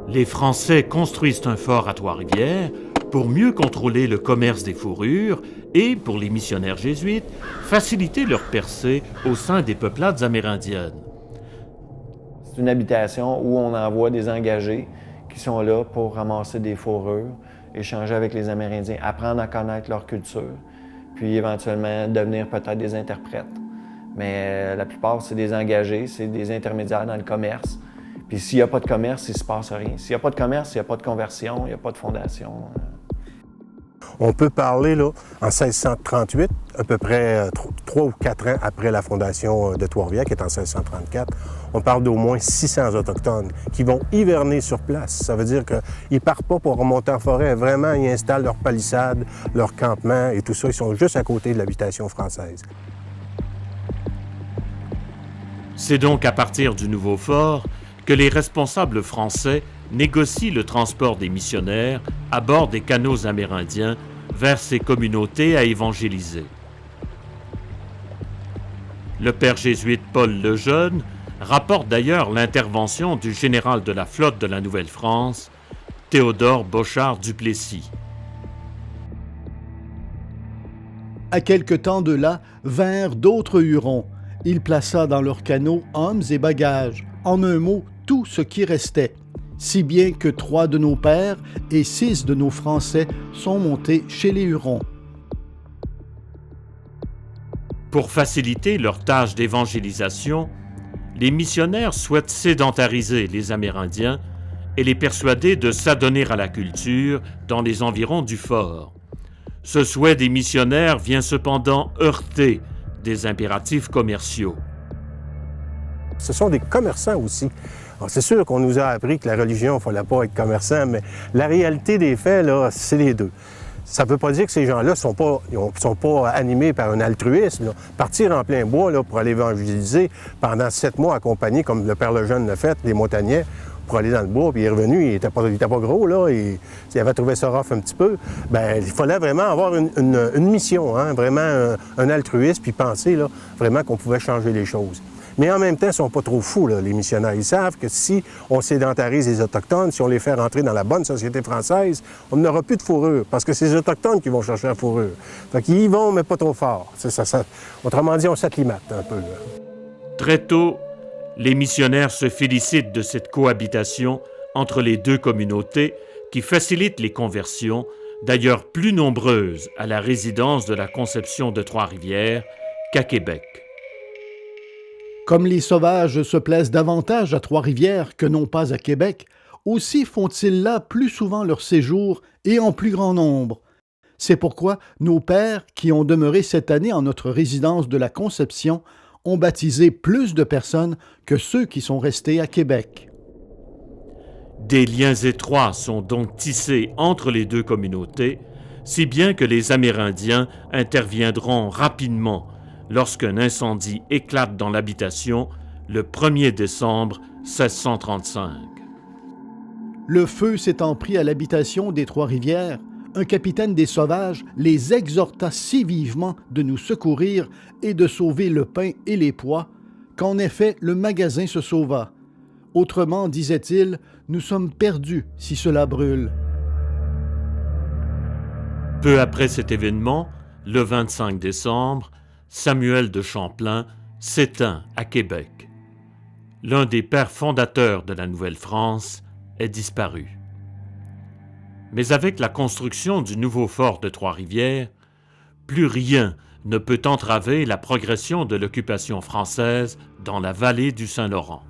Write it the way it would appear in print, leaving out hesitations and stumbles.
Les Français construisent un fort à Trois-Rivières pour mieux contrôler le commerce des fourrures et, pour les missionnaires jésuites, faciliter leur percée au sein des peuplades amérindiennes. C'est une habitation où on envoie des engagés qui sont là pour ramasser des fourrures, échanger avec les Amérindiens, apprendre à connaître leur culture, puis éventuellement devenir peut-être des interprètes. Mais la plupart, c'est des engagés, c'est des intermédiaires dans le commerce. Puis s'il n'y a pas de commerce, il ne se passe rien. S'il n'y a pas de commerce, il n'y a pas de conversion, il n'y a pas de fondation. On peut parler, là, en 1638, à peu près 3 ou 4 ans après la fondation de Trois-Rivières, qui est en 1634, on parle d'au moins 600 Autochtones qui vont hiverner sur place. Ça veut dire qu'ils ne partent pas pour remonter en forêt. Vraiment, ils installent leurs palissades, leurs campements et tout ça. Ils sont juste à côté de l'habitation française. C'est donc à partir du nouveau fort que les responsables français négocient le transport des missionnaires à bord des canots amérindiens vers ces communautés à évangéliser. Le père jésuite Paul Lejeune rapporte d'ailleurs l'intervention du général de la flotte de la Nouvelle-France, Théodore Bochart-Duplessis. À quelque temps de là vinrent d'autres Hurons. Il plaça dans leurs canots hommes et bagages, en un mot, tout ce qui restait, si bien que 3 de nos pères et 6 de nos Français sont montés chez les Hurons. Pour faciliter leur tâche d'évangélisation, les missionnaires souhaitent sédentariser les Amérindiens et les persuader de s'adonner à la culture dans les environs du fort. Ce souhait des missionnaires vient cependant heurter des impératifs commerciaux. Ce sont des commerçants aussi. C'est sûr qu'on nous a appris que la religion, il ne fallait pas être commerçant, mais la réalité des faits, là, c'est les deux. Ça ne veut pas dire que ces gens-là ne sont pas animés par un altruisme. Là. Partir en plein bois là, pour aller évangéliser pendant 7 mois accompagné, comme le Père Lejeune l'a fait, les montagnais, pour aller dans le bois, puis il est revenu, il n'était pas gros, là, il avait trouvé ça rough un petit peu. Bien, il fallait vraiment avoir une mission, hein, vraiment un altruisme, puis penser là, vraiment qu'on pouvait changer les choses. Mais en même temps, ils ne sont pas trop fous, là, les missionnaires. Ils savent que si on sédentarise les Autochtones, si on les fait rentrer dans la bonne société française, on n'aura plus de fourrure, parce que c'est les Autochtones qui vont chercher la fourrure. Fait qu'ils y vont, mais pas trop fort. Autrement dit, on s'acclimate un peu. Là. Très tôt, les missionnaires se félicitent de cette cohabitation entre les deux communautés qui facilite les conversions, d'ailleurs plus nombreuses à la résidence de la Conception de Trois-Rivières qu'à Québec. Comme les sauvages se plaisent davantage à Trois-Rivières que non pas à Québec, aussi font-ils là plus souvent leur séjour et en plus grand nombre. C'est pourquoi nos pères, qui ont demeuré cette année en notre résidence de la Conception, ont baptisé plus de personnes que ceux qui sont restés à Québec. Des liens étroits sont donc tissés entre les deux communautés, si bien que les Amérindiens interviendront rapidement lorsqu'un incendie éclate dans l'habitation le 1er décembre 1635. Le feu s'étant pris à l'habitation des Trois-Rivières, un capitaine des Sauvages les exhorta si vivement de nous secourir et de sauver le pain et les pois, qu'en effet le magasin se sauva. Autrement, disait-il, nous sommes perdus si cela brûle. Peu après cet événement, le 25 décembre, Samuel de Champlain s'éteint à Québec. L'un des pères fondateurs de la Nouvelle-France est disparu. Mais avec la construction du nouveau fort de Trois-Rivières, plus rien ne peut entraver la progression de l'occupation française dans la vallée du Saint-Laurent.